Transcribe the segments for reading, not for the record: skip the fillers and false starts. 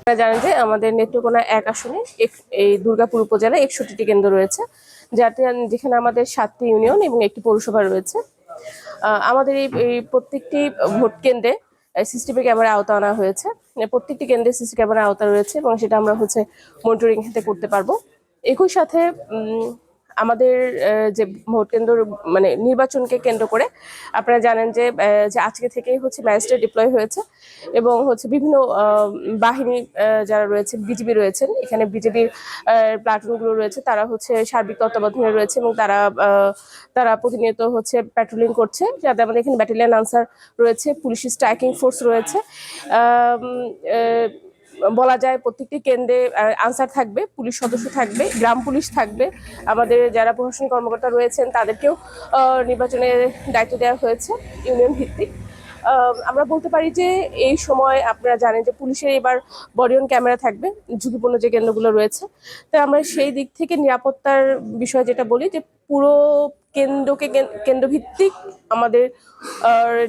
আপনারা জানেন যে আমাদের নেত্রকোনা ১ আসনে এই দুর্গাপুর উপজেলায় ৬১টি কেন্দ্র রয়েছে, যেখানে আমাদের ৭টি ইউনিয়ন এবং একটি পৌরসভা রয়েছে। আমাদের এই প্রত্যেকটি ভোট কেন্দ্রে সিসিটিভি ক্যামেরা আওতা আনা হয়েছে। প্রত্যেকটি কেন্দ্রে সিসি ক্যামেরা আওতা রয়েছে এবং সেটা আমরা মনিটরিং হাতে করতে পারবো। একই সাথে আমাদের যে ভোট কেন্দ্র মানে নির্বাচনকে কেন্দ্র করে আপনারা জানেন যে আজকে থেকেই ম্যাজিস্ট্রেট ডিপ্লয় হয়েছে এবং বিভিন্ন বাহিনী যারা রয়েছে, বিজিবি রয়েছেন, এখানে বিজেপির প্লাটুনগুলো রয়েছে, তারা সার্বিক তত্ত্বাবধানে রয়েছে এবং তারা প্রতিনিয়ত প্যাট্রোলিং করছে। যাতে আমাদের এখানে ব্যাটালিয়ন আনসার রয়েছে, পুলিশ স্ট্রাইকিং ফোর্স রয়েছে। বলা যায় প্রত্যেকটি কেন্দ্রে আনসার থাকবে, পুলিশ সদস্য থাকবে, গ্রাম পুলিশ থাকবে, আমাদের যারা প্রশাসনিক কর্মকর্তা রয়েছেন তাদেরকেও নির্বাচনের দায়িত্ব দেওয়া হয়েছে ইউনিয়ন ভিত্তিক। আমরা বলতে পারি যে এই সময় আপনারা জানেন যে পুলিশের এবার বডি অন ক্যামেরা থাকবে ঝুঁকিপূর্ণ যে কেন্দ্রগুলো রয়েছে। তো আমরা সেই দিক থেকে নিরাপত্তার বিষয় যেটা বলি যে পুরো কেন্দ্রভিত্তিক আমাদের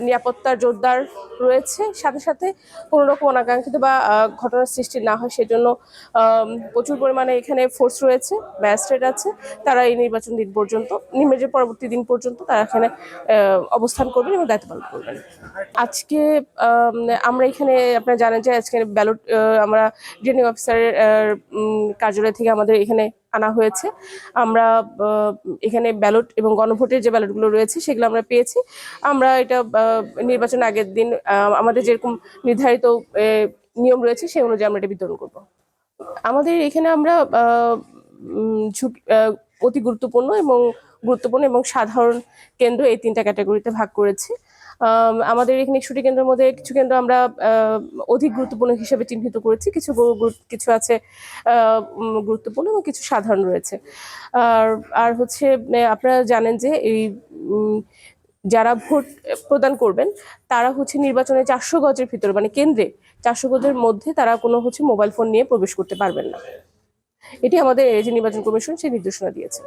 নিরাপত্তার জোরদার রয়েছে। সাথে সাথে কোনো রকম অনাকাঙ্ক্ষিত বা ঘটনার সৃষ্টি না হয় সেজন্য প্রচুর পরিমাণে এখানে ফোর্স রয়েছে, ম্যাজিস্ট্রেট আছে, তারা এই নির্বাচন দিন পর্যন্ত, নির্বাচনের পরবর্তী দিন পর্যন্ত তারা এখানে অবস্থান করবেন এবং দায়িত্ব পালন করবেন। আজকে আমরা এখানে আপনারা জানেন যে আজকে ব্যালট আমরা রিটার্নিং অফিসারের কার্যালয় থেকে আমাদের এখানে আনা হয়েছে। আমরা এখানে ব্যালট এবং গণভোটের যে ব্যালটগুলো রয়েছে সেগুলো আমরা পেয়েছি। আমরা এটা নির্বাচন আগের দিন আমাদের যেরকম নির্ধারিত নিয়ম রয়েছে সেই অনুযায়ী আমরা এটা বিতরণ করব। আমাদের এখানে আমরা অতি গুরুত্বপূর্ণ এবং সাধারণ কেন্দ্র এই ৩টা ক্যাটাগরিতে ভাগ করেছি। আমাদের এখানে ৬০টি কেন্দ্রের মধ্যে কিছু কেন্দ্র আমরা অধিক গুরুত্বপূর্ণ হিসেবে চিহ্নিত করেছি, কিছু আছে গুরুত্বপূর্ণ এবং কিছু সাধারণ রয়েছে। আর আপনারা জানেন যে এই যারা ভোট প্রদান করবেন তারা নির্বাচনে ৪০০ গজের ভিতরে মানে কেন্দ্রে ৪০০ গজের মধ্যে তারা কোনো মোবাইল ফোন নিয়ে প্রবেশ করতে পারবেন না। এটি আমাদের যে নির্বাচন কমিশন সেই নির্দেশনা দিয়েছে।